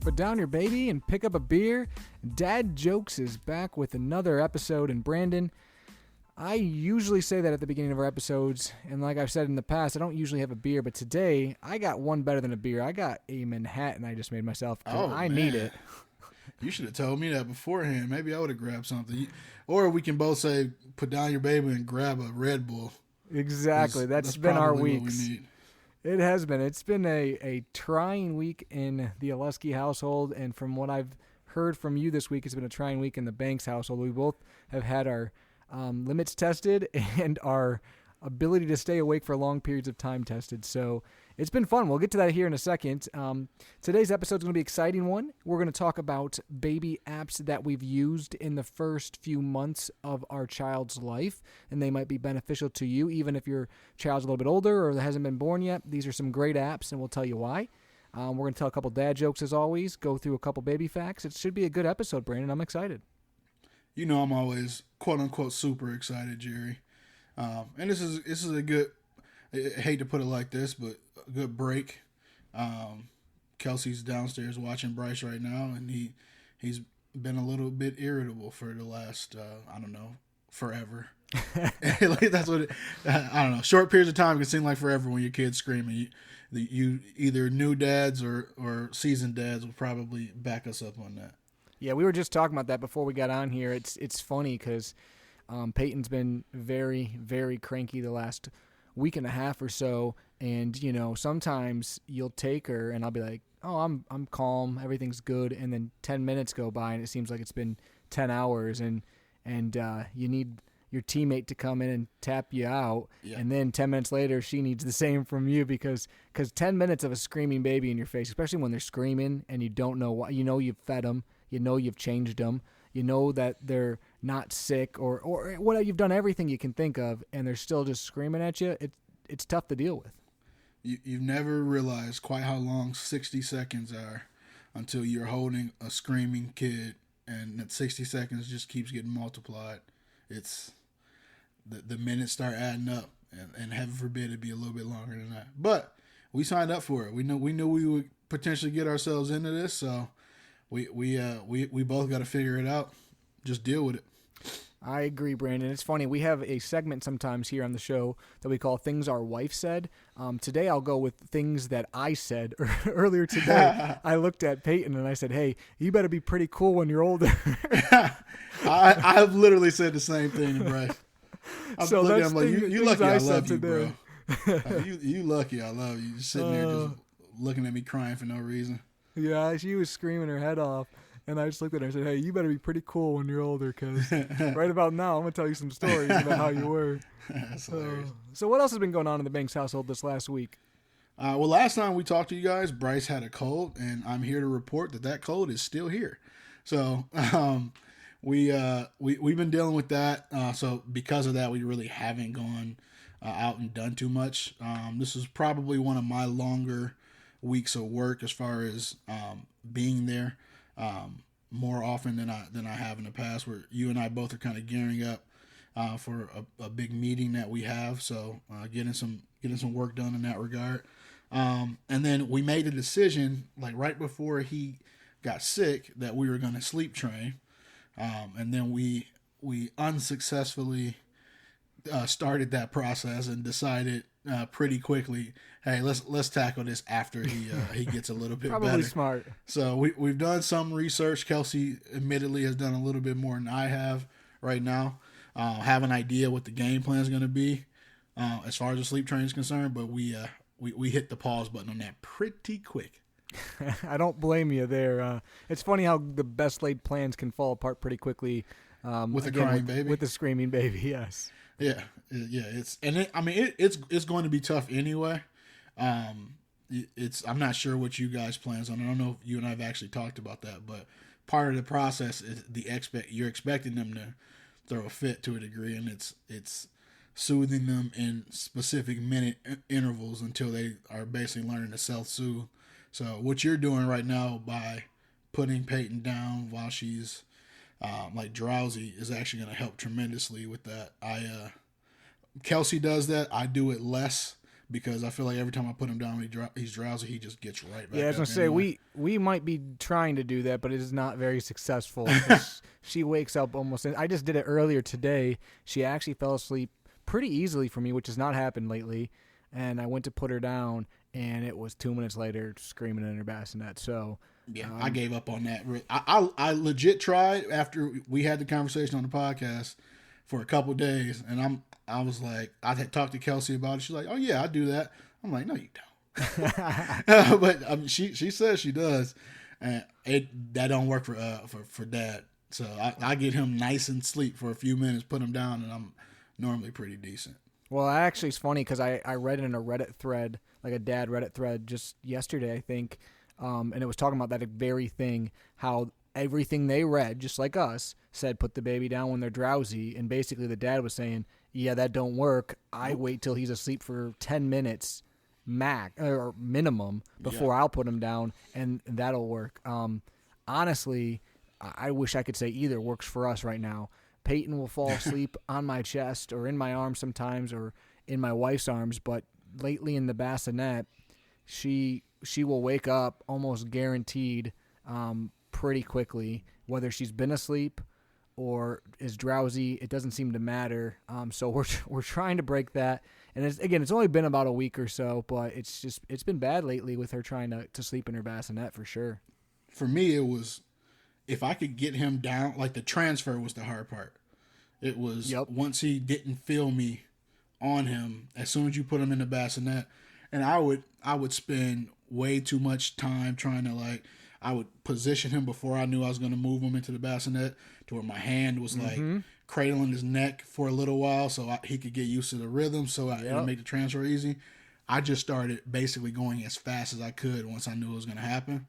Put down your baby and pick up a beer. Dad Jokes is back with another episode. And Brandon, I usually say that at the beginning of our episodes, and like I've said in the past, I don't usually have a beer, but today I got one better than a beer. I got a Manhattan I just made myself. I need it. You should have told me that beforehand. Maybe I would have grabbed something. Or we can both say, put down your baby and grab a Red Bull. Exactly. That's been our weeks. It has been. It's been a trying week in the Oleski household, and from what I've heard from you this week, it's been a trying week in the Banks household. We both have had our limits tested and our ability to stay awake for long periods of time tested. So it's been fun. We'll get to that here in a second. Today's episode is going to be an exciting one. We're going to talk about baby apps that we've used in the first few months of our child's life, and they might be beneficial to you, even if your child's a little bit older or hasn't been born yet. These are some great apps, and we'll tell you why. We're going to tell a couple dad jokes as always, go through a couple baby facts. It should be a good episode, Brandon. I'm excited. You know I'm always, quote-unquote, super excited, Jerry. And this is a good, I hate to put it like this, but a good break. Kelsey's downstairs watching Bryce right now, and he's been a little bit irritable for the last, forever. Like that's what I don't know. Short periods of time can seem like forever when your kid's screaming. You either new dads or seasoned dads will probably back us up on that. Yeah, we were just talking about that before we got on here. It's funny because Peyton's been very, very cranky the last week and a half or so, and sometimes you'll take her and I'll be like, oh, I'm calm, everything's good, and then 10 minutes go by and it seems like it's been 10 hours, and you need your teammate to come in and tap you out, and then 10 minutes later she needs the same from you because 10 minutes of a screaming baby in your face, especially when they're screaming and you don't know why, you've fed them, you've changed them, that they're not sick or what, you've done everything you can think of, and they're still just screaming at you. It's tough to deal with. You've never realized quite how long 60 seconds are until you're holding a screaming kid, and that 60 seconds just keeps getting multiplied. It's the minutes start adding up, and heaven forbid it be a little bit longer than that. But we signed up for it. We knew we would potentially get ourselves into this, so we both got to figure it out. Just deal with it. I agree, Brandon. It's funny. We have a segment sometimes here on the show that we call Things Our Wife Said. Today I'll go with things that I said. Earlier today, I looked at Peyton and I said, hey, you better be pretty cool when you're older. I've literally said the same thing to Bryce. I'm like, you lucky I love you, bro. You lucky I love you. Just sitting there just looking at me crying for no reason. Yeah, she was screaming her head off. And I just looked at her and said, hey, you better be pretty cool when you're older, because right about now I'm going to tell you some stories about how you were. That's hilarious. So what else has been going on in the Banks household this last week? Well, last time we talked to you guys, Bryce had a cold, and I'm here to report that cold is still here. So we've been dealing with that. So because of that, we really haven't gone out and done too much. This is probably one of my longer weeks of work as far as being there. More often than I have in the past, where you and I both are kind of gearing up for a big meeting that we have. So getting some work done in that regard. And then we made a decision, like right before he got sick, that we were going to sleep train. And then we unsuccessfully started that process and decided pretty quickly, hey, let's tackle this after he gets a little bit Probably better. Smart. So we've done some research. Kelsey admittedly has done a little bit more than I have right now. Have an idea what the game plan is going to be as far as the sleep train is concerned, but we hit the pause button on that pretty quick. I don't blame you there. It's funny how the best laid plans can fall apart pretty quickly. With a crying baby? With a screaming baby, yes. Yeah. It's going to be tough anyway. I'm not sure what you guys' plans on. I don't know if you and I have actually talked about that, but part of the process is you're expecting them to throw a fit to a degree, and it's soothing them in specific minute intervals until they are basically learning to self-soothe. So what you're doing right now by putting Peyton down while she's drowsy is actually going to help tremendously with that. Kelsey does that. I do it less, because I feel like every time I put him down when he's drowsy, he just gets right back. Yeah, I was gonna say anyway. we might be trying to do that, but it is not very successful. She wakes up almost. I just did it earlier today. She actually fell asleep pretty easily for me, which has not happened lately. And I went to put her down, and it was 2 minutes later screaming in her bassinet. So yeah, I gave up on that. I legit tried after we had the conversation on the podcast for a couple of days, and I was like, I had talked to Kelsey about it. She's like, "Oh yeah, I do that." I'm like, "No, you don't." But she says she does, and that don't work for Dad. So I get him nice and sleep for a few minutes, put him down, and I'm normally pretty decent. Well, actually, it's funny because I read it in a Reddit thread, like a dad Reddit thread, just yesterday, I think, and it was talking about that very thing, how everything they read, just like us, said put the baby down when they're drowsy, and basically the dad was saying, yeah, that don't work. I wait till he's asleep for 10 minutes max or minimum before I'll put him down, and that'll work. Honestly, I wish I could say either works for us right now. Peyton will fall asleep on my chest or in my arms sometimes or in my wife's arms, but lately in the bassinet, she will wake up almost guaranteed pretty quickly, whether she's been asleep or is drowsy. It doesn't seem to matter. So we're trying to break that. And it's only been about a week or so, but it's been bad lately with her trying to sleep in her bassinet for sure. For me, it was if I could get him down, like the transfer was the hard part. It was once he didn't feel me on him, as soon as you put him in the bassinet, and I would spend way too much time trying to I would position him before I knew I was going to move him into the bassinet to where my hand was cradling his neck for a little while so he could get used to the rhythm so it would make the transfer easy. I just started basically going as fast as I could once I knew it was going to happen.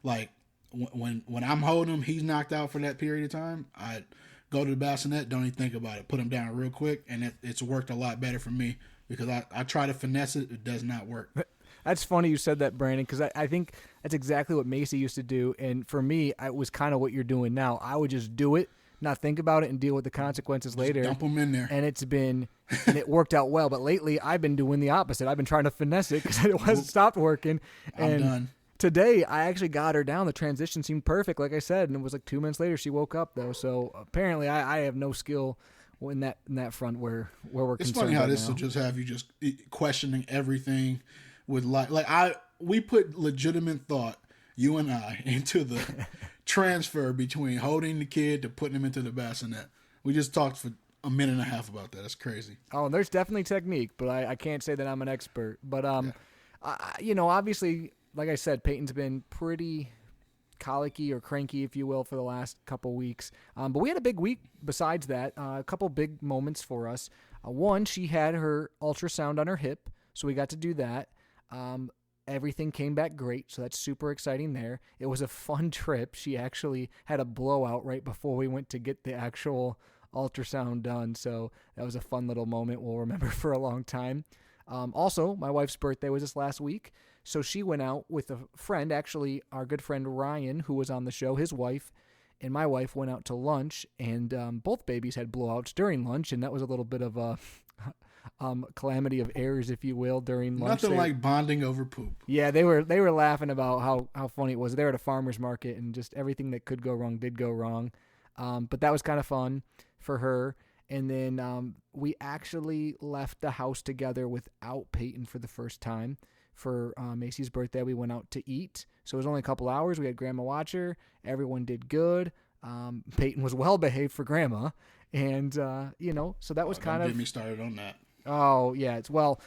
Like when I'm holding him, he's knocked out for that period of time, I'd go to the bassinet, don't even think about it, put him down real quick, and it's worked a lot better for me because I try to finesse it. It does not work. That's funny you said that, Brandon, because I think that's exactly what Macy used to do. And for me, it was kind of what you're doing now. I would just do it, not think about it, and deal with the consequences later. Dump them in there. And it worked out well. But lately, I've been doing the opposite. I've been trying to finesse it because it hasn't stopped working. And I'm done. Today, I actually got her down. The transition seemed perfect, like I said, and it was like 2 minutes later she woke up, though. So apparently I have no skill in that front where we're concerned. It's funny how right this now. will just have you just questioning everything with we put legitimate thought, you and I, into the transfer between holding the kid to putting him into the bassinet. We just talked for a minute and a half about that. That's crazy. Oh, there's definitely technique, but I can't say that I'm an expert. But obviously, like I said, Peyton's been pretty colicky or cranky, if you will, for the last couple weeks. But we had a big week besides that. A couple big moments for us. One, she had her ultrasound on her hip, so we got to do that. Everything came back great, so that's super exciting there. It was a fun trip. She actually had a blowout right before we went to get the actual ultrasound done, so that was a fun little moment we'll remember for a long time. Also, my wife's birthday was this last week, so she went out with a friend, actually our good friend Ryan, who was on the show. His wife and my wife went out to lunch, and both babies had blowouts during lunch, and that was a little bit of a calamity of errors, if you will, during lunch. Nothing like bonding over poop. Yeah, they were laughing about how funny it was. They were at a farmer's market, and just everything that could go wrong did go wrong. But that was kind of fun for her. And then we actually left the house together without Peyton for the first time. For Macy's birthday, we went out to eat. So it was only a couple hours. We had Grandma watch her. Everyone did good. Peyton was well behaved for Grandma. And, so that was kind of... Get me started on that. Oh, yeah.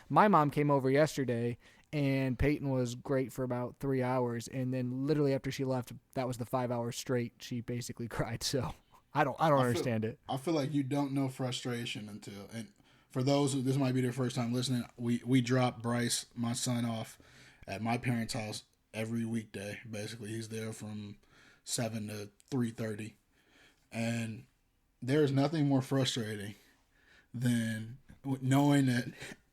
My mom came over yesterday, and Peyton was great for about 3 hours. And then literally after she left, that was the 5 hours straight. She basically cried. So I don't understand it. I feel like you don't know frustration until... And for those who this might be their first time listening, we drop Bryce, my son, off at my parents' house every weekday. Basically, he's there from 7 to 3:30. And there's nothing more frustrating than knowing that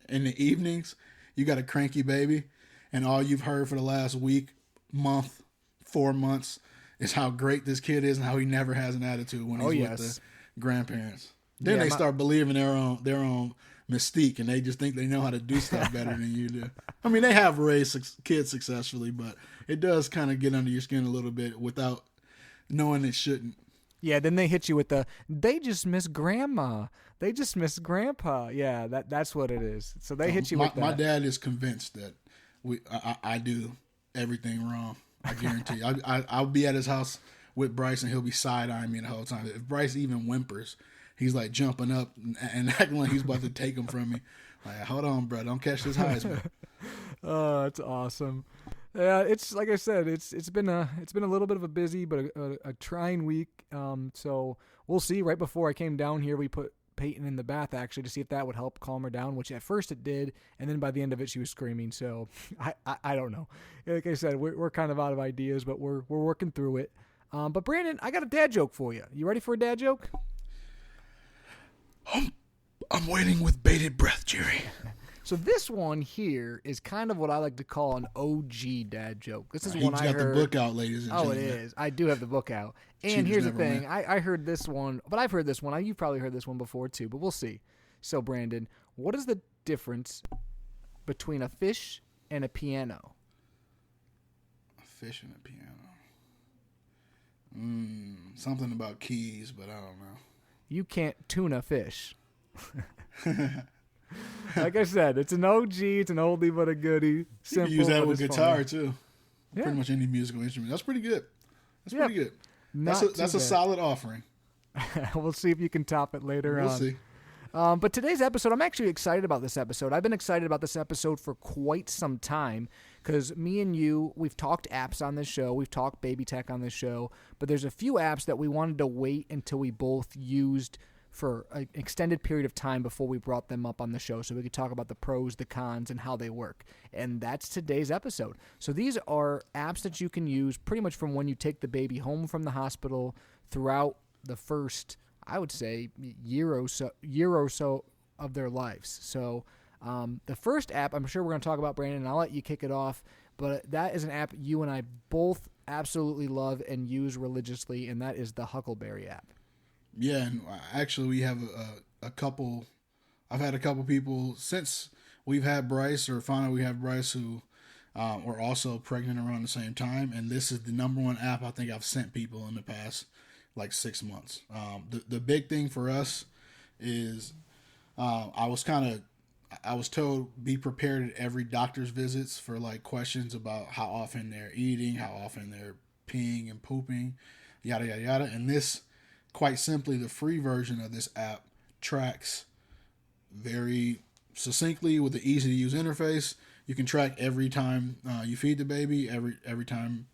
in the evenings you got a cranky baby and all you've heard for the last week, month, 4 months is how great this kid is and how he never has an attitude when he's with the grandparents. Then they start believing their own mystique, and they just think they know how to do stuff better than you do. I mean, they have raised kids successfully, but it does kind of get under your skin a little bit without knowing it shouldn't. Yeah, then they hit you with they just miss grandma. They just miss grandpa. Yeah, that's what it is. So they hit you with that. My dad is convinced that I do everything wrong. I guarantee you. I'll be at his house with Bryce, and he'll be side-eyeing me the whole time. If Bryce even whimpers, he's like jumping up and acting like he's about to take him from me. Like, hold on, bro. Don't catch this Heisman. Oh, that's awesome. Yeah, it's like I said, it's been a little bit of a busy but a trying week. So we'll see. Right before I came down here, we put Peyton in the bath actually to see if that would help calm her down, which at first it did, and then by the end of it she was screaming. So I don't know. Like I said, we're kind of out of ideas, but we're working through it. But Brandon, I got a dad joke for you. You ready for a dad joke? I'm waiting with bated breath, Jerry. So this one here is kind of what I like to call an OG dad joke. This is one I heard. He's got the book out, ladies and gentlemen. Oh, it is. I do have the book out. And here's the thing. I heard this one, but I've heard this one. You've probably heard this one before too, but we'll see. So, Brandon, what is the difference between a fish and a piano? A fish and a piano. Something about keys, but I don't know. You can't tune a fish. Like I said, it's an OG, it's an oldie but a goodie. Simple, you can use that with guitar funny. Too. Yeah. Pretty much any musical instrument. That's pretty good. Pretty good. That's a solid offering. We'll see if you can top it later on. We'll see. But today's episode, I'm actually excited about this episode. I've been excited about this episode for quite some time because me and you, we've talked apps on this show. We've talked baby tech on this show. But there's a few apps that we wanted to wait until we both used for an extended period of time before we brought them up on the show so we could talk about the pros, the cons, and how they work. And that's today's episode. So these are apps that you can use pretty much from when you take the baby home from the hospital throughout the first, I would say, year or so of their lives. So the first app I'm sure we're going to talk about, Brandon, and I'll let you kick it off, but that is an app you and I both absolutely love and use religiously, and that is the Huckleberry app. Yeah, and actually we have a couple. I've had a couple people since we've had Bryce, or found out we have Bryce, who were also pregnant around the same time, and this is the number one app I think I've sent people in the past like 6 months. The big thing for us is I was told be prepared at every doctor's visits for like questions about how often they're eating, how often they're peeing and pooping, yada yada yada, and this. Quite simply, the free version of this app tracks very succinctly with the easy-to-use interface. You can track every time you feed the baby, every time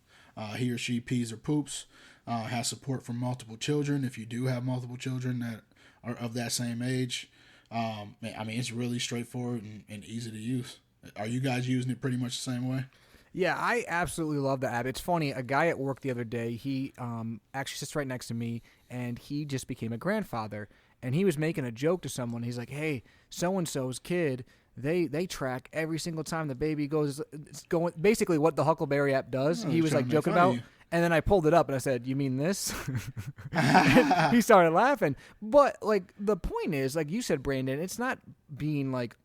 he or she pees or poops. Has support for multiple children if you do have multiple children that are of that same age. I mean, it's really straightforward and easy to use. Are you guys using it pretty much the same way? Yeah, I absolutely love the app. It's funny, a guy at work the other day, he actually sits right next to me, and he just became a grandfather, and he was making a joke to someone. He's like, hey, so-and-so's kid, they track every single time the baby goes, it's going, basically what the Huckleberry app does. He was like joking about, and then I pulled it up, and I said, you mean this? He started laughing. But, like, the point is, like you said, Brandon, it's not being, like,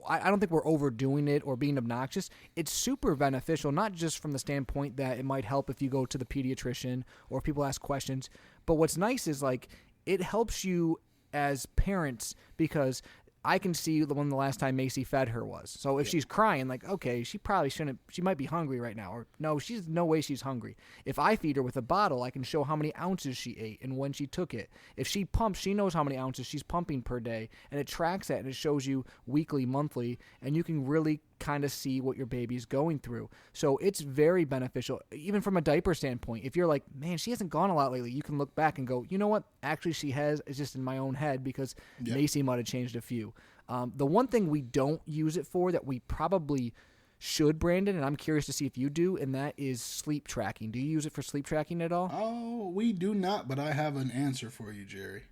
I don't think we're overdoing it or being obnoxious. It's super beneficial, not just from the standpoint that it might help if you go to the pediatrician or if people ask questions. But what's nice is like it helps you as parents because I can see when the last time Macy fed her was. So if she's crying, like, okay, she probably shouldn't, she might be hungry right now. Or no, she's no way she's hungry. If I feed her with a bottle, I can show how many ounces she ate and when she took it. If she pumps, she knows how many ounces she's pumping per day. And it tracks that and it shows you weekly, monthly, and you can really kind of see what your baby's going through. So it's very beneficial, even from a diaper standpoint. If you're like, man, she hasn't gone a lot lately, you can look back and go, you know what? Actually, she has. It's just in my own head because Macy might have changed a few. The one thing we don't use it for that we probably should, Brandon, and I'm curious to see if you do, and that is sleep tracking. Do you use it for sleep tracking at all? Oh, we do not, but I have an answer for you, Jerry.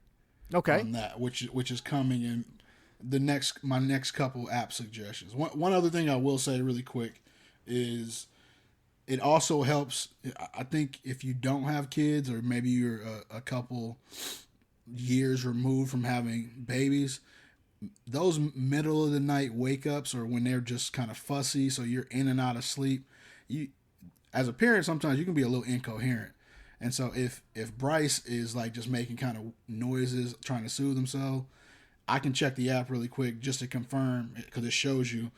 Okay. On that, which is coming in my next couple app suggestions. One other thing I will say really quick is it also helps. I think if you don't have kids or maybe you're a couple years removed from having babies, those middle of the night wake ups, or when they're just kind of fussy, so you're in and out of sleep, you, as a parent, sometimes you can be a little incoherent. And so if Bryce is like just making kind of noises, trying to soothe himself, I can check the app really quick just to confirm, because it shows you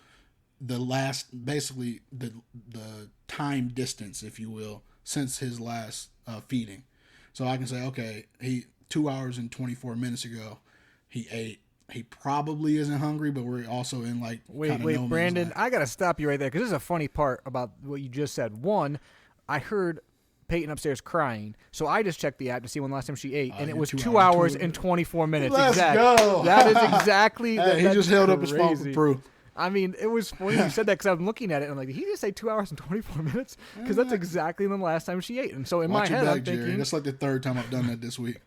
the last, basically the time distance, if you will, since his last feeding. So I can say, okay, 2 hours and 24 minutes ago, he ate. He probably isn't hungry, but we're also in like wait, Brandon, I gotta stop you right there, because this is a funny part about what you just said. One, I heard Peyton upstairs crying, so I just checked the app to see when last time she ate, and it was 2 hours and 24 minutes. Let's go. That is exactly. Hey, he just held up his phone for proof. I mean, it was funny you said that, because I'm looking at it and I'm like, did he just say 2 hours and 24 minutes? Because that's exactly the last time she ate. And so in my head, I'm thinking, Jerry. That's like the third time I've done that this week.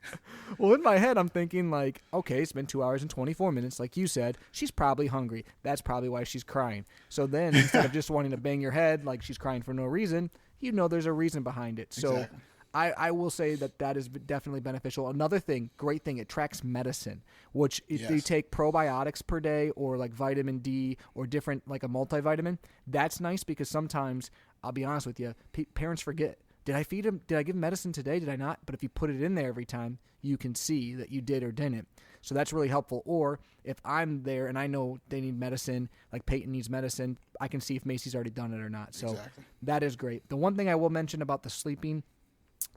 Well, in my head, I'm thinking like, okay, it's been 2 hours and 24 minutes. Like you said, she's probably hungry. That's probably why she's crying. So then instead of just wanting to bang your head like she's crying for no reason, you know there's a reason behind it. So exactly. I will say that is definitely beneficial. Another thing, great thing, it tracks medicine, which if they take probiotics per day, or like vitamin D, or different, like a multivitamin, that's nice, because sometimes, I'll be honest with you, parents forget. Did I feed him? Did I give him medicine today? Did I not? But if you put it in there every time, you can see that you did or didn't. So that's really helpful. Or if I'm there and I know they need medicine, like Peyton needs medicine, I can see if Macy's already done it or not. So that is great. The one thing I will mention about the sleeping,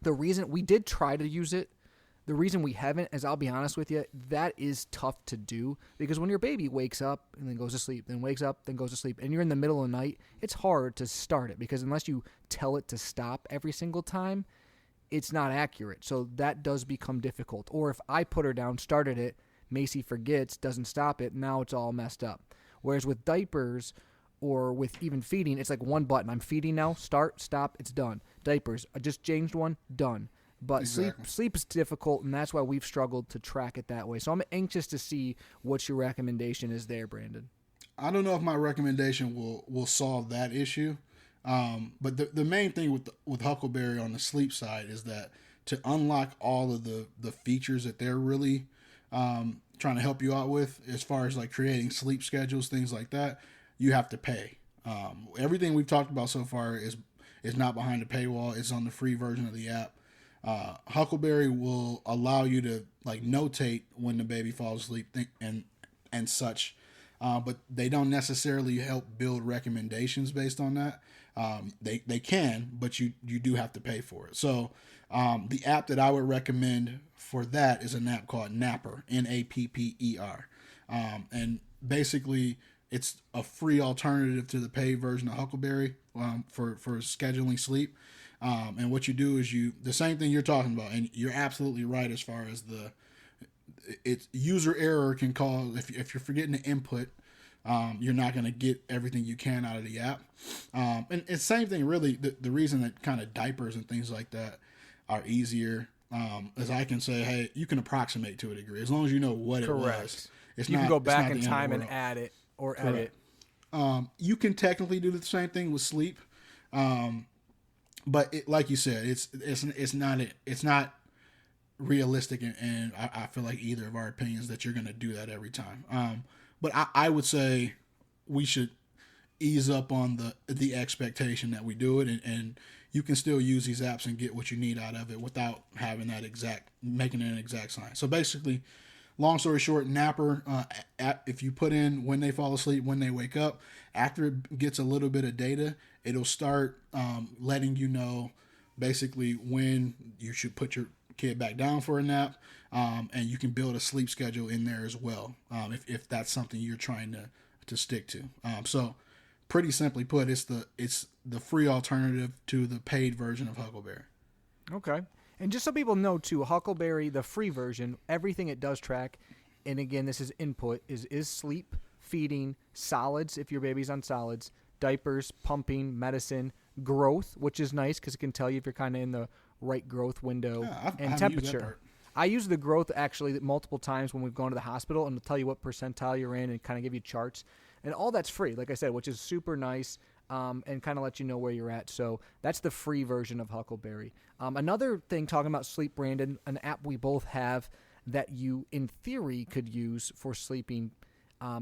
the reason we did try to use it, the reason we haven't, is, I'll be honest with you, that is tough to do, because when your baby wakes up and then goes to sleep, then wakes up, then goes to sleep, and you're in the middle of the night, it's hard to start it, because unless you tell it to stop every single time, it's not accurate. So that does become difficult. Or if I put her down, started it, Macy forgets, doesn't stop it, now it's all messed up. Whereas with diapers, or with even feeding, it's like one button. I'm feeding now, start, stop, it's done. Diapers, I just changed one, done. But sleep is difficult, and that's why we've struggled to track it that way. So I'm anxious to see what your recommendation is there, Brandon. I don't know if my recommendation will solve that issue. But the main thing with Huckleberry on the sleep side is that to unlock all of the features that they're really trying to help you out with, as far as like creating sleep schedules, things like that, you have to pay. Everything we've talked about so far is not behind a paywall. It's on the free version of the app. Huckleberry will allow you to like notate when the baby falls asleep and such, but they don't necessarily help build recommendations based on that. They can, but you do have to pay for it. So the app that I would recommend for that is an app called Napper, Napper, and basically it's a free alternative to the paid version of Huckleberry for scheduling sleep. And what you do is the same thing you're talking about, and you're absolutely right as far as it's user error can cause, if you're forgetting to input, you're not going to get everything you can out of the app. And it's the same thing, really. The reason that kind of diapers and things like that are easier is I can say, hey, you can approximate to a degree as long as you know what it was. You can go back in time and add it or edit. You can technically do the same thing with sleep, but like you said, it's not realistic, and I feel like either of our opinions that you're going to do that every time. But I would say we should ease up on the expectation that we do it, and you can still use these apps and get what you need out of it without having making it an exact science. So basically, long story short, Napper, if you put in when they fall asleep, when they wake up, after it gets a little bit of data, it'll start letting you know basically when you should put your kid back down for a nap, and you can build a sleep schedule in there as well, if that's something you're trying to stick to. So pretty simply put, it's the free alternative to the paid version of Huckleberry. Okay. And just so people know, too, Huckleberry, the free version, everything it does track, and again, this is input, is sleep, feeding, solids if your baby's on solids, diapers, pumping, medicine, growth, which is nice because it can tell you if you're kind of in the right growth window, and temperature. I use the growth actually multiple times when we've gone to the hospital, and it'll tell you what percentile you're in and kind of give you charts. And all that's free, like I said, which is super nice. And kind of let you know where you're at. So that's the free version of Huckleberry. Another thing, talking about sleep, Brandon, an app we both have that you, in theory, could use for sleeping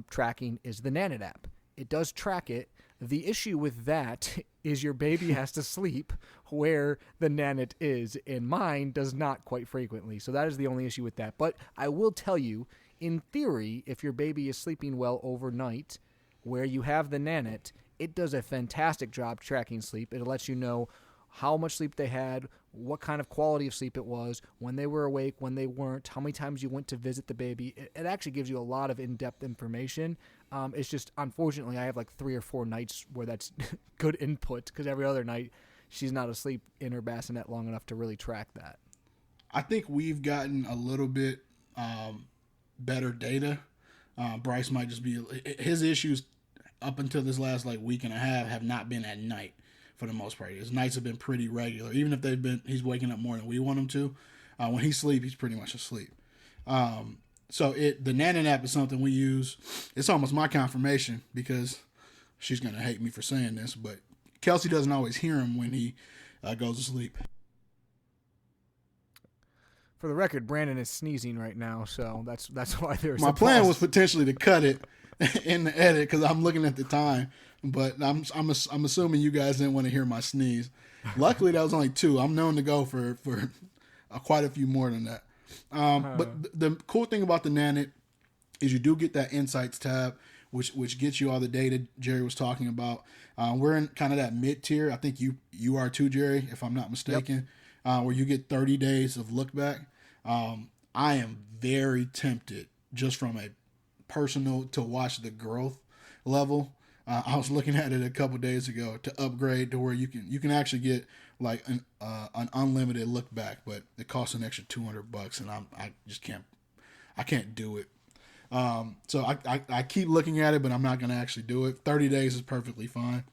tracking is the Nanit app. It does track it. The issue with that is your baby has to sleep where the Nanit is, and mine does not quite frequently. So that is the only issue with that. But I will tell you, in theory, if your baby is sleeping well overnight, where you have the Nanit, it does a fantastic job tracking sleep. It lets you know how much sleep they had, what kind of quality of sleep it was, when they were awake, when they weren't, how many times you went to visit the baby. It actually gives you a lot of in-depth information. It's just, unfortunately, I have like 3 or 4 nights where that's good input, because every other night she's not asleep in her bassinet long enough to really track that. I think we've gotten a little bit better data. Bryce might just be, his issues up until this last like week and a half have not been at night. For the most part, his nights have been pretty regular. Even if he's waking up more than we want him to. When he sleeps, he's pretty much asleep. So the Nanit app is something we use. It's almost my confirmation, because she's gonna hate me for saying this, but Kelsey doesn't always hear him when he goes to sleep. For the record, Brandon is sneezing right now, so that's why there's. My plan was potentially to cut it in the edit, because I'm looking at the time. But I'm assuming you guys didn't want to hear my sneeze. Luckily, that was only 2. I'm known to go for quite a few more than that. But the cool thing about the Nanit is you do get that Insights tab, which gets you all the data Jerry was talking about. We're in kind of that mid tier. I think you are too, Jerry, if I'm not mistaken. Yep. Where you get 30 days of look back. I am very tempted, just from a personal, to watch the growth level. I was looking at it a couple days ago to upgrade to where you can actually get like an unlimited look back, but it costs an extra $200, and I just can't do it. So I keep looking at it, but I'm not going to actually do it. 30 days is perfectly fine,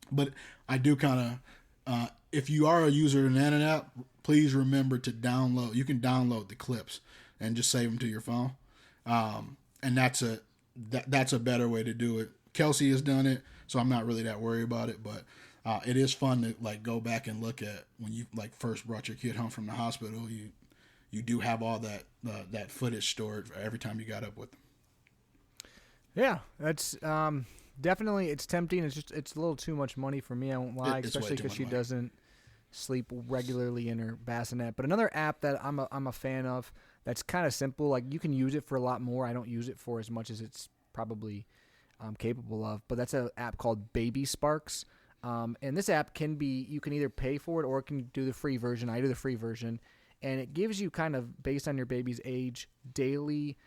but I do kind of if you are a user of the Nanit app, please remember to download. You can download the clips and just save them to your phone, and that's a better way to do it. Kelsey has done it, so I'm not really that worried about it, but it is fun to like go back and look at when you like first brought your kid home from the hospital. You do have all that footage stored for every time you got up with them. Yeah, that's definitely, it's tempting. It's a little too much money for me, I won't lie, especially because she doesn't sleep regularly in her bassinet. But another app that I'm a fan of that's kind of simple, like you can use it for a lot more. I don't use it for as much as it's probably capable of, but that's an app called Baby Sparks. And this app you can either pay for it or it can do the free version. I do the free version, and it gives you kind of, based on your baby's age, daily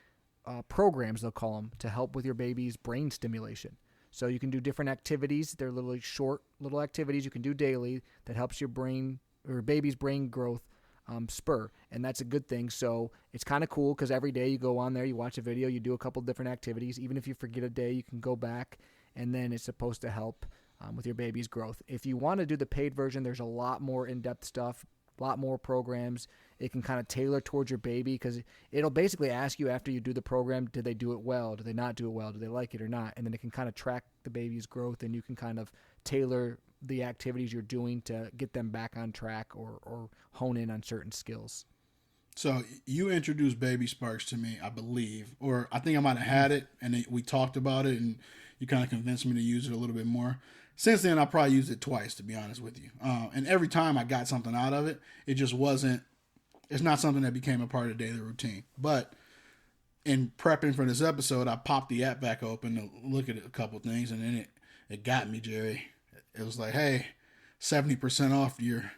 programs, they'll call them, to help with your baby's brain stimulation. So you can do different activities. They're literally short little activities you can do daily that helps your brain or baby's brain growth spur, and that's a good thing. So it's kind of cool because every day you go on there, you watch a video, you do a couple different activities. Even if you forget a day, you can go back, and then it's supposed to help with your baby's growth. If you want to do the paid version, there's a lot more in-depth stuff, a lot more programs. It can kind of tailor towards your baby, because it'll basically ask you after you do the program, did they do it well? Did they not do it well? Do they like it or not? And then it can kind of track the baby's growth, and you can kind of tailor the activities you're doing to get them back on track or hone in on certain skills. So you introduced Baby Sparks to me, I believe, or I think I might have had it, and we talked about it, and you kind of convinced me to use it a little bit more. Since then, I probably used it twice, to be honest with you. And every time I got something out of it, it just wasn't, it's not something that became a part of the daily routine. But in prepping for this episode, I popped the app back open to look at a couple things, and then it got me, Jerry. It was like, hey, 70% off your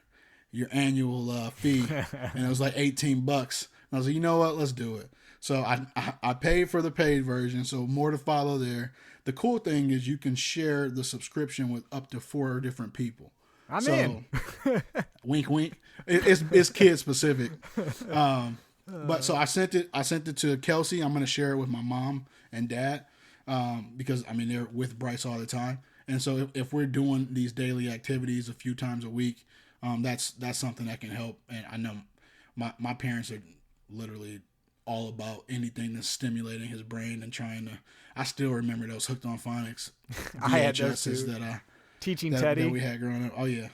annual fee, and it was like $18. And I was like, you know what, let's do it. So I paid for the paid version, so more to follow there. The cool thing is you can share the subscription with up to 4 different people. I'm in. Wink, wink. It's kid specific. But so I sent it to Kelsey. I'm going to share it with my mom and dad because I mean they're with Bryce all the time. And so if we're doing these daily activities a few times a week, that's something that can help. And I know my parents are literally all about anything that's stimulating his brain and trying to. I still remember those Hooked on Phonics VHSs teaching Teddy that we had growing up. Oh yeah,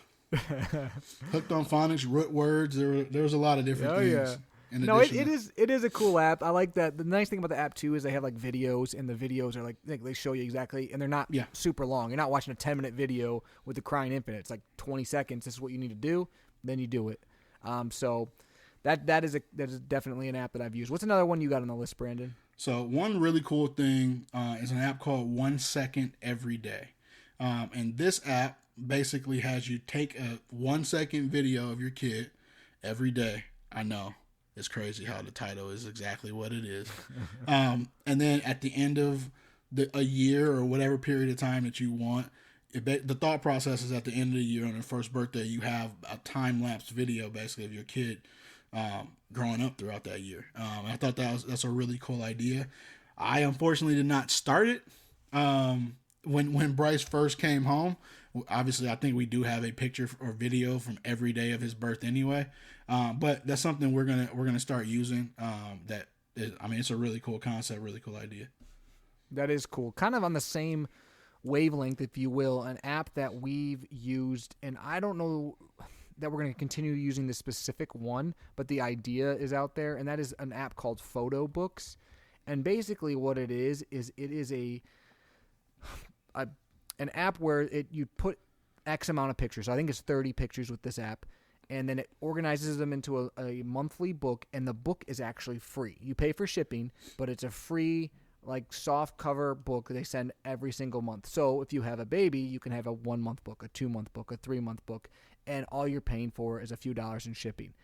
Hooked on Phonics, root words. There was a lot of different things. No, it is a cool app. I like that. The nice thing about the app too is they have like videos, and the videos are like they show you exactly, and they're not super long. You're not watching a 10-minute video with the crying infant. It's like 20 seconds. This is what you need to do. Then you do it. So that is definitely an app that I've used. What's another one you got on the list, Brandon? So one really cool thing is an app called 1 Second Every Day. And this app basically has you take a 1 second video of your kid every day. I know it's crazy how the title is exactly what it is. And then at the end of a year or whatever period of time that you want, the thought process is at the end of the year on their first birthday, you have a time-lapse video basically of your kid growing up throughout that year. I thought that's a really cool idea. I unfortunately did not start it. When Bryce first came home, obviously I think we do have a picture or video from every day of his birth anyway. But that's something we're gonna start using. It's a really coal concept, really cool idea. That is cool. Kind of on the same wavelength, if you will, an app that we've used, and I don't know that we're going to continue using this specific one, but the idea is out there, and that is an app called Photo Books. And basically what it is an app where you put X amount of pictures. So I think it's 30 pictures with this app, and then it organizes them into a monthly book, and the book is actually free. You pay for shipping, but it's a free like soft cover book they send every single month. So if you have a baby, you can have a 1 month book, a 2 month book, a 3 month book, and all you're paying for is a few dollars in shipping.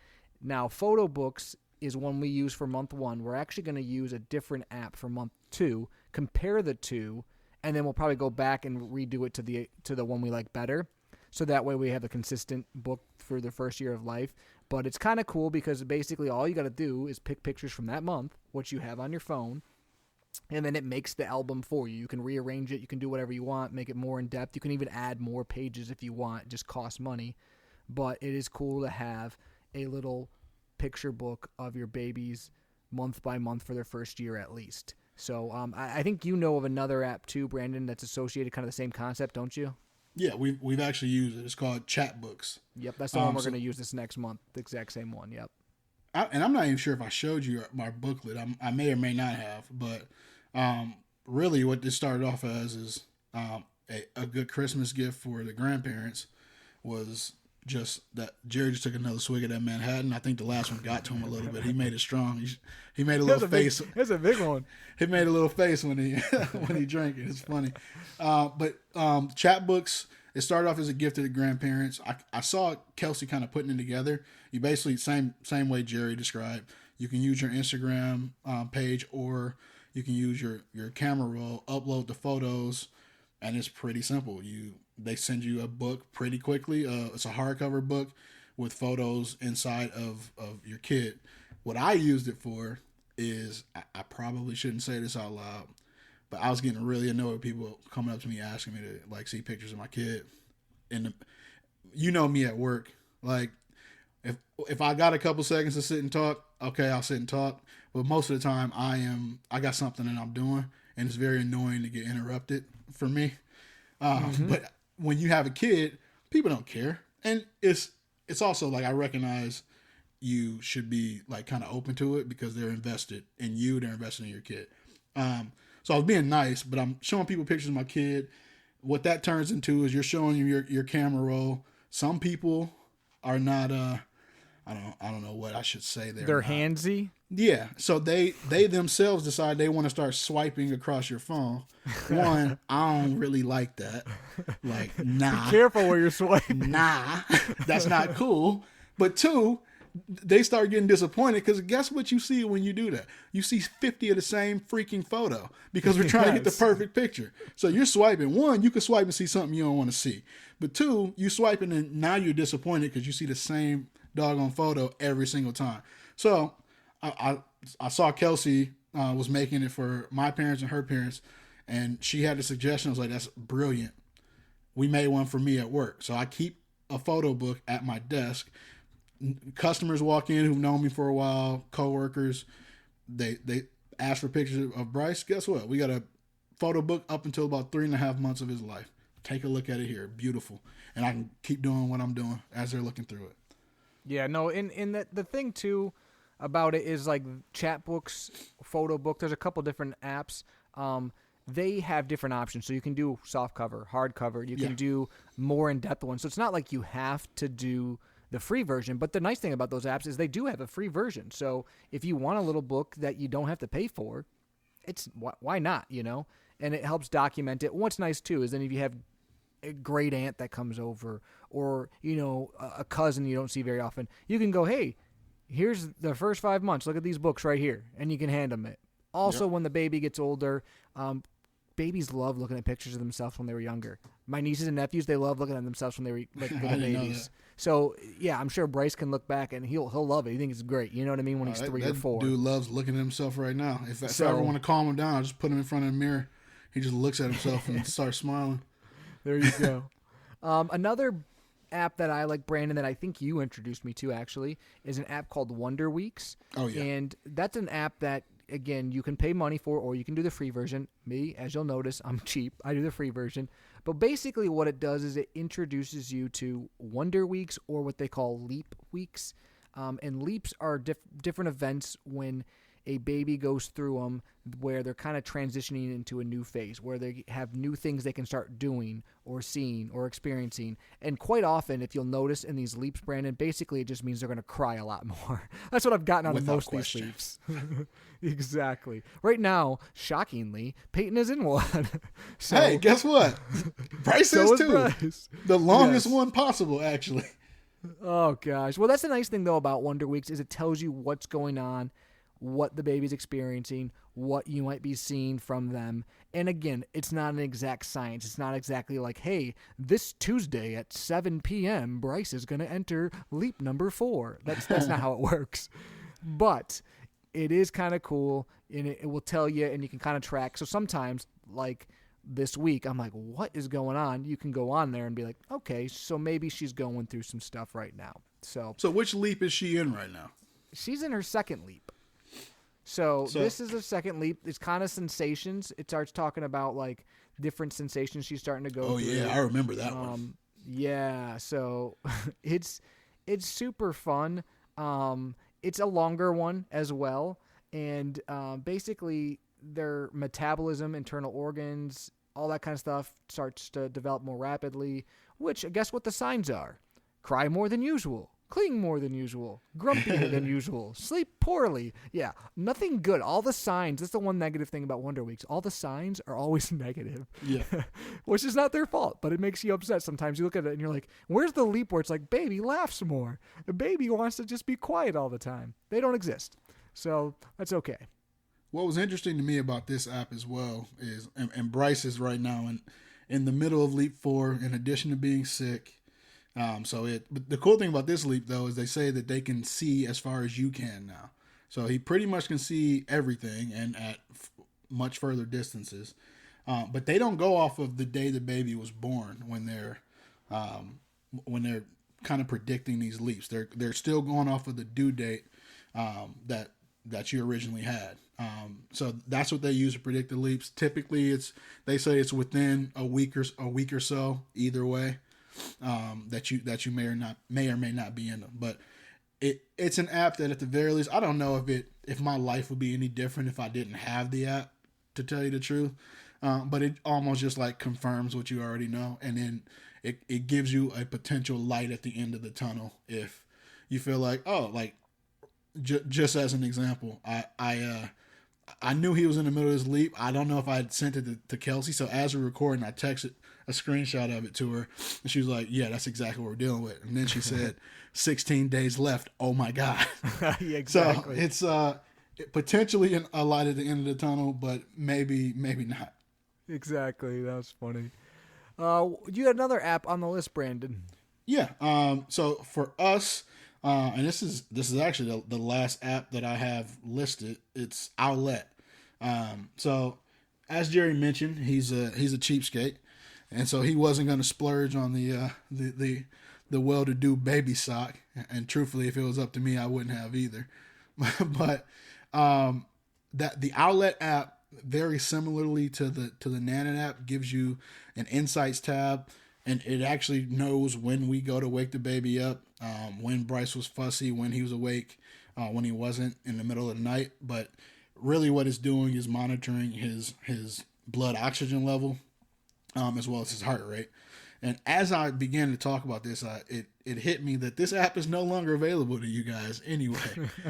Now, Photo Books is one we use for month 1. We're actually going to use a different app for month 2, compare the two, and then we'll probably go back and redo it to the one we like better. So that way we have a consistent book for the first year of life. But it's kind of cool because basically all you got to do is pick pictures from that month, what you have on your phone, and then it makes the album for you. You can rearrange it. You can do whatever you want, make it more in-depth. You can even add more pages if you want. It just costs money. But it is cool to have a little picture book of your babies month by month for their first year at least. So I think you know of another app too, Brandon, that's associated kind of the same concept, don't you? Yeah, we've actually used it. It's called Chat Books. Yep, that's the one we're going to use this next month. The exact same one, yep. And I'm not even sure if I showed you my booklet. I may or may not have, but really what this started off as is a good Christmas gift for the grandparents was just that Jerry just took another swig of that Manhattan. I think the last one got to him a little bit. He made it strong. He made a little face. That's a big one. He made a little face when he when he drank it. It's funny. But Chat Books, it started off as a gift to the grandparents. I saw Kelsey kind of putting it together. You basically, same way Jerry described. You can use your Instagram page, or you can use your camera roll, upload the photos, and it's pretty simple. They send you a book pretty quickly. It's a hardcover book with photos inside of your kid. What I used it for is, I probably shouldn't say this out loud, but I was getting really annoyed with people coming up to me asking me to like see pictures of my kid. And you know me at work, like if I got a couple seconds to sit and talk, okay, I'll sit and talk. But most of the time I got something that I'm doing, and it's very annoying to get interrupted for me. But when you have a kid, people don't care. And it's also like, I recognize you should be like kind of open to it because they're invested in you, they're invested in your kid. So I was being nice, but I'm showing people pictures of my kid. What that turns into is you're showing your camera roll. Some people are not I don't know what I should say there. They're handsy? Yeah. So they themselves decide they want to start swiping across your phone. One, I don't really like that. Like, nah. Be careful where you're swiping. Nah. That's not cool. But two, they start getting disappointed because guess what you see when you do that? You see 50 of the same freaking photo because we're trying to get the perfect picture. So you're swiping. One, you can swipe and see something you don't want to see. But two, you swiping and now you're disappointed because you see the same doggone photo every single time. So I saw Kelsey was making it for my parents and her parents, and she had a suggestion. I was like, that's brilliant. We made one for me at work. So I keep a photo book at my desk. Customers walk in who've known me for a while, coworkers, they ask for pictures of Bryce. Guess what? We got a photo book up until about 3.5 months of his life. Take a look at it here. Beautiful. And I can keep doing what I'm doing as they're looking through it. Yeah, no, and the thing too, about it is like chat books, photo book. There's a couple different apps. They have different options. So you can do soft cover, hard cover. You can do more in-depth ones. So it's not like you have to do the free version. But the nice thing about those apps is they do have a free version. So if you want a little book that you don't have to pay for, it's why not, you know? And it helps document it. What's nice too is then if you have a great aunt that comes over, or you know, a cousin you don't see very often, you can go, hey, here's the first 5 months. Look at these books right here, and you can hand them it. Also, when the baby gets older, babies love looking at pictures of themselves when they were younger. My nieces and nephews, they love looking at themselves when they were like little babies. So yeah, I'm sure Bryce can look back and he'll love it. He thinks it's great. You know what I mean? When he's 3 or 4. Dude loves looking at himself right now. If I ever want to calm him down, I'll just put him in front of the mirror. He just looks at himself and starts smiling. There you go. Another app that I like, Brandon, that I think you introduced me to actually, is an app called Wonder Weeks. Oh yeah. And that's an app that, again, you can pay money for, or you can do the free version. Me, as you'll notice, I'm cheap. I do the free version. But basically what it does is it introduces you to Wonder Weeks, or what they call Leap Weeks. And leaps are different events when a baby goes through them, where they're kind of transitioning into a new phase, where they have new things they can start doing or seeing or experiencing. And quite often, if you'll notice in these leaps, Brandon, basically it just means they're going to cry a lot more. That's what I've gotten out of most of these leaps. Exactly. Right now, shockingly, Peyton is in one. So, hey, guess what? Bryce is too. Bryce. The longest one possible, actually. Oh, gosh. Well, that's the nice thing, though, about Wonder Weeks is it tells you what's going on, what the baby's experiencing, what you might be seeing from them. And again, it's not an exact science. It's not exactly like, hey, this Tuesday at 7 p.m., Bryce is going to enter leap number 4. That's not how it works. But it is kind of cool, and it will tell you, and you can kind of track. So sometimes, like this week, I'm like, what is going on? You can go on there and be like, okay, so maybe she's going through some stuff right now. So which leap is she in right now? She's in her second leap. So this is a second leap. It's kind of sensations. It starts talking about like different sensations she's starting to go through. Oh yeah, I remember that one. Yeah, so it's super fun. It's a longer one as well, and basically their metabolism, internal organs, all that kind of stuff starts to develop more rapidly. Which, guess what the signs are? Cry more than usual. Cling more than usual, grumpier than usual, sleep poorly. Yeah, nothing good. All the signs, that's the one negative thing about Wonder Weeks. All the signs are always negative. Yeah. Which is not their fault, but it makes you upset sometimes. You look at it and you're like, where's the leap where it's like, baby laughs more? The baby wants to just be quiet all the time. They don't exist. So that's okay. What was interesting to me about this app as well is, and Bryce is right now in the middle of Leap 4, in addition to being sick. But the cool thing about this leap though is they say that they can see as far as you can now. So he pretty much can see everything and at much further distances. But they don't go off of the day the baby was born when they're kind of predicting these leaps. They're still going off of the due date that you originally had. So that's what they use to predict the leaps. Typically, they say it's within a week or so either way. That you may or may not be in them, but it's an app that at the very least, I don't know if my life would be any different if I didn't have the app, to tell you the truth. But it almost just like confirms what you already know, and then it gives you a potential light at the end of the tunnel if you feel like, oh, like just as an example, I knew he was in the middle of his leap. I don't know if I had sent it to Kelsey, so as we're recording, I texted a screenshot of it to her, and she was like, yeah, that's exactly what we're dealing with. And then she said 16 days left. Oh my God. Yeah, exactly. So it's potentially a light at the end of the tunnel, but maybe not. Exactly. That was funny. You had another app on the list, Brandon. Yeah. So for us, and this is actually the last app that I have listed. It's Owlet. So as Jerry mentioned, he's a cheapskate. And so he wasn't going to splurge on the well-to-do baby sock. And truthfully, if it was up to me, I wouldn't have either. But that the Owlet app, very similarly to the Nana app, gives you an insights tab, and it actually knows when we go to wake the baby up, when Bryce was fussy, when he was awake, when he wasn't in the middle of the night. But really what it's doing is monitoring his blood oxygen level, as well as his heart rate. And as I began to talk about this, it hit me that this app is no longer available to you guys anyway.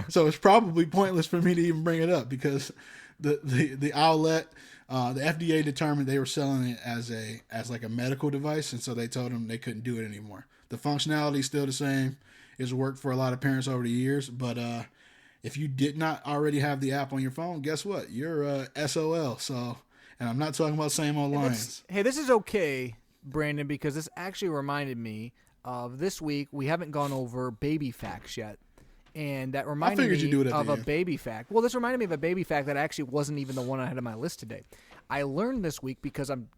So it's probably pointless for me to even bring it up, because the outlet, the FDA determined they were selling it as like a medical device, and so they told them they couldn't do it anymore. The functionality is still the same. It's worked for a lot of parents over the years, but if you did not already have the app on your phone, guess what? You're SOL. So, and I'm not talking about same old Lions. Hey, this is okay, Brandon, because this actually reminded me of this week. We haven't gone over baby facts yet. And that reminded me of a baby fact. Well, this reminded me of a baby fact that actually wasn't even the one I had on my list today. I learned this week because I'm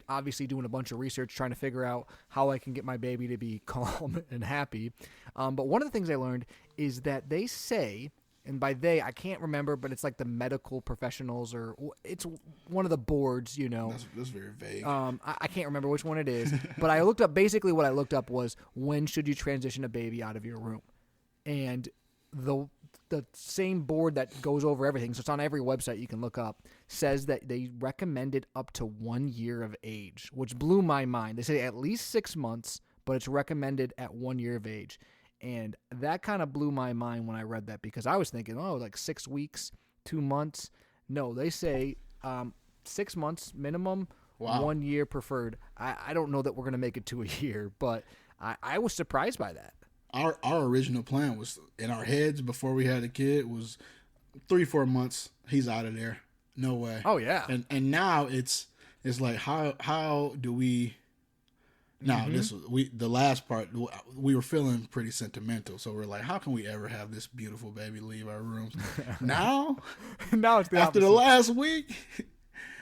obviously doing a bunch of research trying to figure out how I can get my baby to be calm and happy. But one of the things I learned is that they say, and by they, I can't remember, but it's like the medical professionals, or it's one of the boards, you know. That's very vague. I can't remember which one it is. But I looked up, basically what I looked up was, when should you transition a baby out of your room? And the same board that goes over everything, so it's on every website you can look up, says that they recommend it up to 1 year of age, which blew my mind. They say at least 6 months, but it's recommended at 1 year of age. And that kind of blew my mind when I read that, because I was thinking, like 6 weeks, 2 months. No, they say 6 months minimum, wow. 1 year preferred. I don't know that we're going to make it to a year, but I was surprised by that. Our original plan was, in our heads before we had a kid, was 3-4 months. He's out of there. No way. Oh yeah. And now it's like, how do we? Now the last part, we were feeling pretty sentimental, so we're like, how can we ever have this beautiful baby leave our rooms? Now it's the after opposite. the last week,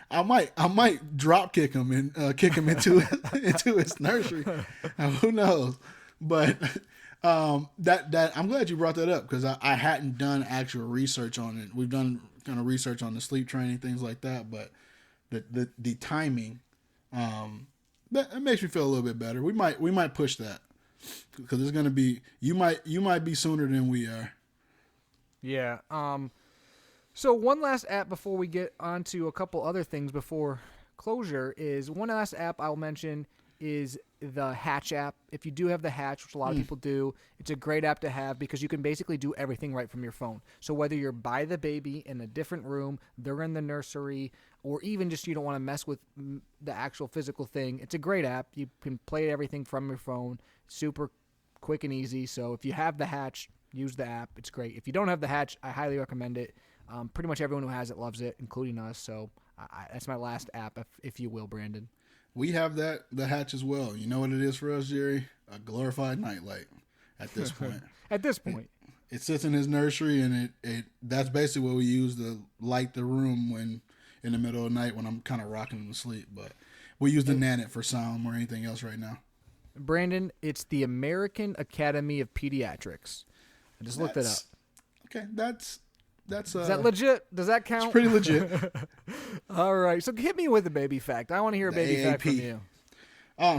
I might drop kick him and kick him into his nursery. Who knows? But that I'm glad you brought that up, because I hadn't done actual research on it. We've done kind of research on the sleep training, things like that, but the timing, that makes me feel a little bit better. We might push that, because it's gonna be, you might be sooner than we are. Yeah. So one last app before we get on to a couple other things before closure is, one last app I'll mention is the Hatch app. If you do have the Hatch, which a lot of people do, it's a great app to have, because you can basically do everything right from your phone. So whether you're by the baby in a different room, they're in the nursery, or even just you don't want to mess with the actual physical thing, it's a great app. You can play everything from your phone, super quick and easy. So if you have the Hatch, use the app. It's great. If you don't have the Hatch, I highly recommend it. Pretty much everyone who has it loves it, including us. So that's my last app, if you will, Brandon. We have the Hatch as well. You know what it is for us, Jerry? A glorified nightlight at this point. At this point. It sits in his nursery, and it that's basically what we use to light the room when in the middle of the night when I'm kind of rocking him to sleep. But we use the Nanit for sound or anything else right now. Brandon, it's the American Academy of Pediatrics. I just looked it up. Okay, that's is that legit? Does that count? It's pretty legit. All right, so hit me with a baby fact. I want to hear a baby fact from you.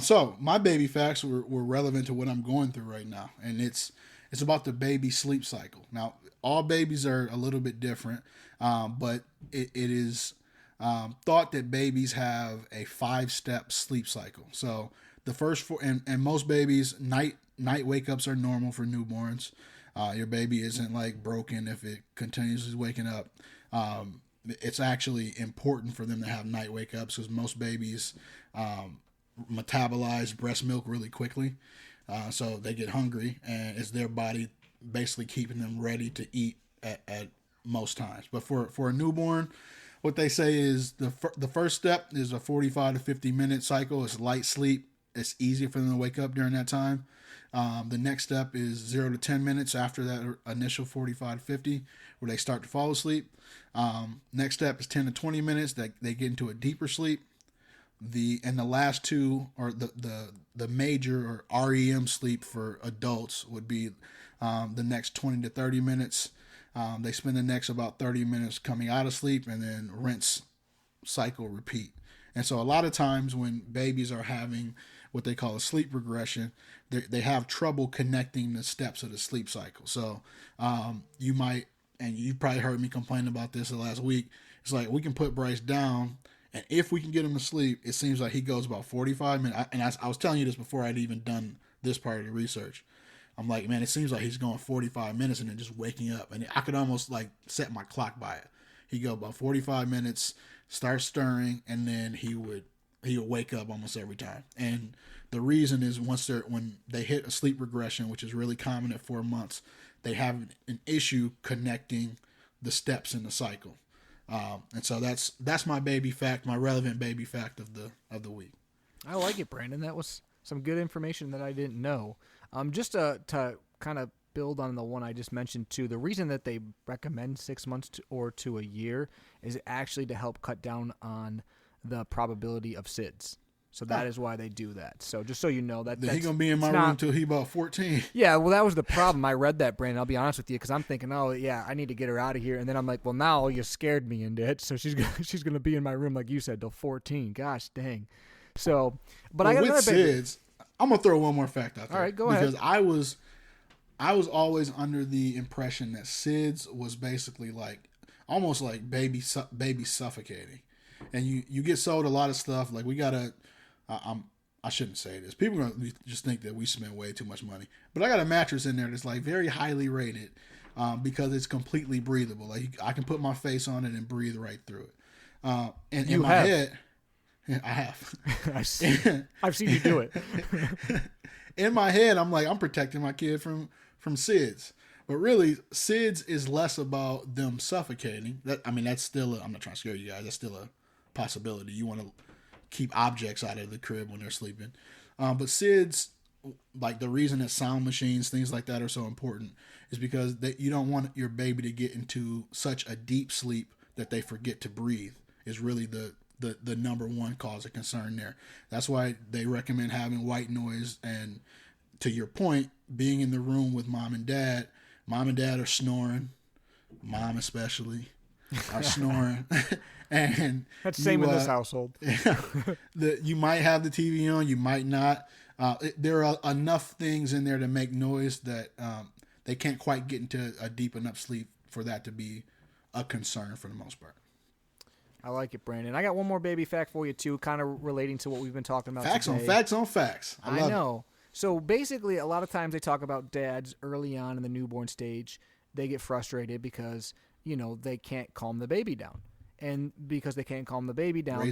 So my baby facts were relevant to what I'm going through right now, and it's about the baby sleep cycle. Now, all babies are a little bit different, but it is thought that babies have a 5-step sleep cycle. So the first 4, and most babies, night wake ups are normal for newborns. Your baby isn't like broken if it continues waking up. It's actually important for them to have night wake ups, because most babies metabolize breast milk really quickly. So they get hungry, and it's their body basically keeping them ready to eat at most times. But for a newborn, what they say is the first step is a 45 to 50 minute cycle. It's light sleep. It's easy for them to wake up during that time. The next step is 0 to 10 minutes after that initial 45 to 50, where they start to fall asleep. Next step is 10 to 20 minutes that they get into a deeper sleep. The last two, or the major or REM sleep for adults, would be the next 20 to 30 minutes. They spend the next about 30 minutes coming out of sleep, and then rinse, cycle, repeat. And so a lot of times when babies are having what they call a sleep regression. They have trouble connecting the steps of the sleep cycle. So you might, and you probably heard me complain about this the last week. It's like we can put Bryce down, and if we can get him to sleep, it seems like he goes about 45 minutes. And I was telling you this before I'd even done this part of the research. I'm like, man, it seems like he's going 45 minutes and then just waking up. And I could almost like set my clock by it. He'd go about 45 minutes, start stirring, and then he would wake up almost every time. And the reason is when they hit a sleep regression, which is really common at 4 months, they have an issue connecting the steps in the cycle. And so that's my baby fact, my relevant baby fact of the week. I like it, Brandon. That was some good information that I didn't know. Just to kind of build on the one I just mentioned too, the reason that they recommend 6 months or to a year is actually to help cut down on the probability of SIDS. So that is why they do that. So just so you know that he's going to be in my room until he about 14. Yeah, well, that was the problem. I read that, Brandon. I'll be honest with you, because I'm thinking, oh, yeah, I need to get her out of here. And then I'm like, well, now you scared me into it. So she's gonna be in my room, like you said, till 14. Gosh, dang. So, but I got another SIDS, I'm going to throw one more fact out there. All right, go ahead. Because I was always under the impression that SIDS was basically like, almost like baby suffocating. And you get sold a lot of stuff. Like we got to... I shouldn't say this. People are going to just think that we spend way too much money. But I got a mattress in there that's like very highly rated because it's completely breathable. Like I can put my face on it and breathe right through it. And in my head, I have. I've seen you do it. In my head, I'm like, I'm protecting my kid from SIDS. But really, SIDS is less about them suffocating. That's still I'm not trying to scare you guys. That's still a possibility. You want to keep objects out of the crib when they're sleeping. But SIDS, like the reason that sound machines, things like that are so important is because you don't want your baby to get into such a deep sleep that they forget to breathe is really the number one cause of concern there. That's why they recommend having white noise. And to your point, being in the room with mom and dad are snoring, mom especially are snoring. And that's the same in this household. You might have the TV on, you might not. There are enough things in there to make noise that they can't quite get into a deep enough sleep for that to be a concern for the most part. I like it, Brandon. I got one more baby fact for you too, kind of relating to what we've been talking about Facts today. on facts on facts. I know. So basically, a lot of times they talk about dads early on in the newborn stage. They get frustrated because they can't calm the baby down. And because they can't calm the baby down,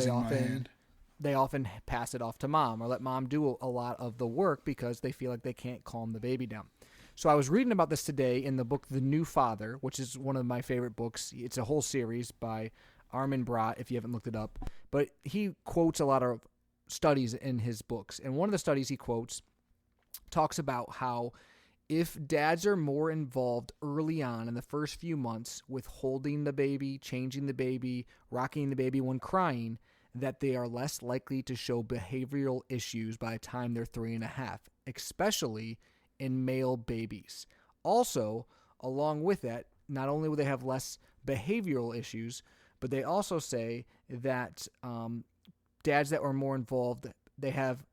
they often pass it off to mom or let mom do a lot of the work because they feel like they can't calm the baby down. So I was reading about this today in the book The New Father, which is one of my favorite books. It's a whole series by Armin Brott, if you haven't looked it up. But he quotes a lot of studies in his books. And one of the studies he quotes talks about how if dads are more involved early on in the first few months with holding the baby, changing the baby, rocking the baby when crying, that they are less likely to show behavioral issues by the time they're 3.5, especially in male babies. Also, along with that, not only will they have less behavioral issues, but they also say that dads that are more involved, they have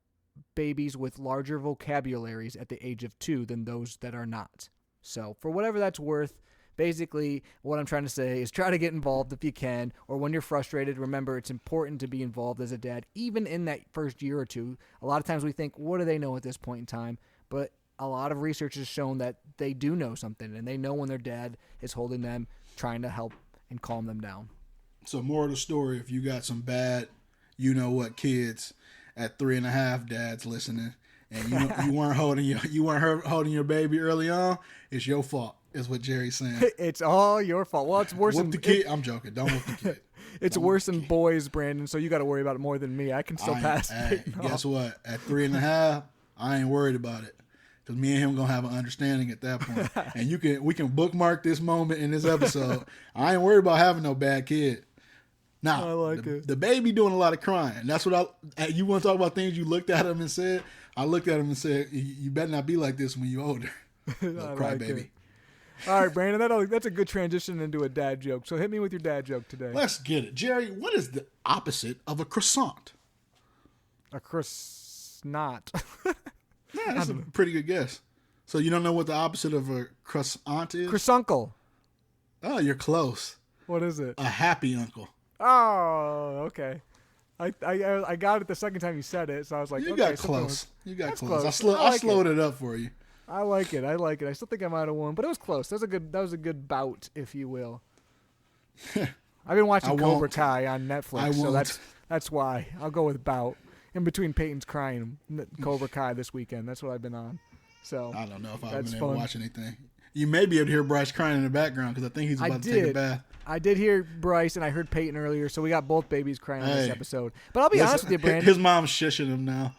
babies with larger vocabularies at the age of 2 than those that are not. So for whatever that's worth, basically what I'm trying to say is try to get involved if you can, or when you're frustrated, remember it's important to be involved as a dad, even in that first year or two. A lot of times we think, what do they know at this point in time? But a lot of research has shown that they do know something, and they know when their dad is holding them, trying to help and calm them down. So more of the story, if you got some bad, kids at 3.5, dads listening, and you weren't holding your baby early on, it's your fault. Is what Jerry's saying. It's all your fault. Well, it's worse than the kid. I'm joking. Don't whoop the kid. It's worse than boys, Brandon. So you got to worry about it more than me. I can still pass. Guess what? At 3.5, I ain't worried about it because me and him gonna have an understanding at that point. And we can bookmark this moment in this episode. I ain't worried about having no bad kid. Now, the baby doing a lot of crying. That's what you want to talk about things you looked at him and said? I looked at him and said, you better not be like this when you're older. Cry baby. All right, Brandon, that's a good transition into a dad joke. So hit me with your dad joke today. Let's get it. Jerry, what is the opposite of a croissant? A croissant. it's not. Yeah, that's a pretty good guess. So you don't know what the opposite of a croissant is? Croissuncle. Oh, you're close. What is it? A happy uncle. Oh, okay. I got it the second time you said it, so I was like, you okay, got close. You got close. Close. I slowed it up for you. I like it. I still think I might have won, but it was close. That was a good bout, if you will. I've been watching Cobra Kai on Netflix, so that's why. I'll go with bout. In between Peyton's crying, Cobra Kai this weekend. That's what I've been on. So I don't know if I've been able to watch anything. You may be able to hear Bryce crying in the background because I think he's about to take a bath. I did hear Bryce, and I heard Peyton earlier, so we got both babies crying on this episode. But I'll be honest with you, Brandon. His mom's shushing him now.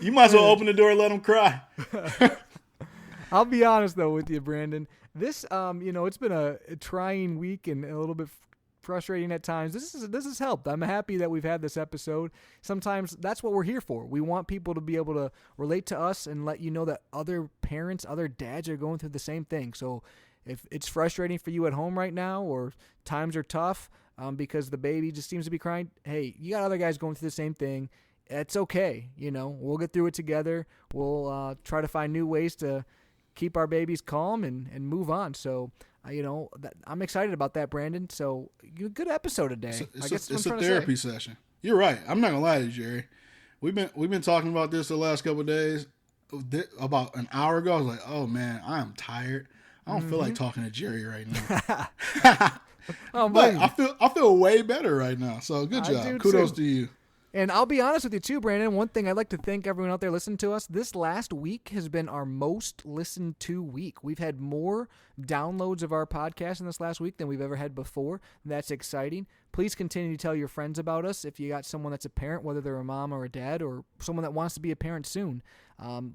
You might as well open the door and let him cry. I'll be honest, though, with you, Brandon. This, it's been a trying week and a little bit frustrating at times. This has helped. I'm happy that we've had this episode. Sometimes that's what we're here for. We want people to be able to relate to us and let you know that other parents, other dads are going through the same thing. So if it's frustrating for you at home right now or times are tough because the baby just seems to be crying, hey, you got other guys going through the same thing. It's okay. We'll get through it together. We'll try to find new ways to keep our babies calm and move on. So, I'm excited about that, Brandon. So, good episode today. It's a therapy session. You're right. I'm not gonna lie to you, Jerry. We've been talking about this the last couple of days. About an hour ago, I was like, "Oh man, I am tired. I don't feel like talking to Jerry right now." But I feel way better right now. So good job. Kudos to you. And I'll be honest with you too, Brandon. One thing I'd like to thank everyone out there listening to us. This last week has been our most listened to week. We've had more downloads of our podcast in this last week than we've ever had before. That's exciting. Please continue to tell your friends about us. If you got someone that's a parent, whether they're a mom or a dad or someone that wants to be a parent soon,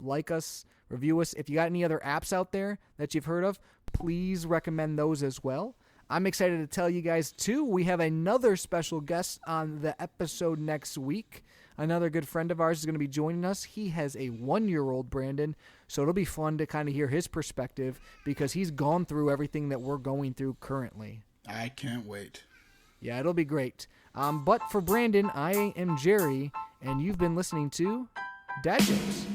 like us, review us. If you got any other apps out there that you've heard of, please recommend those as well. I'm excited to tell you guys, too, we have another special guest on the episode next week. Another good friend of ours is going to be joining us. He has a 1-year-old, Brandon, so it'll be fun to kind of hear his perspective because he's gone through everything that we're going through currently. I can't wait. Yeah, it'll be great. But for Brandon, I am Jerry, and you've been listening to Dad Jokes.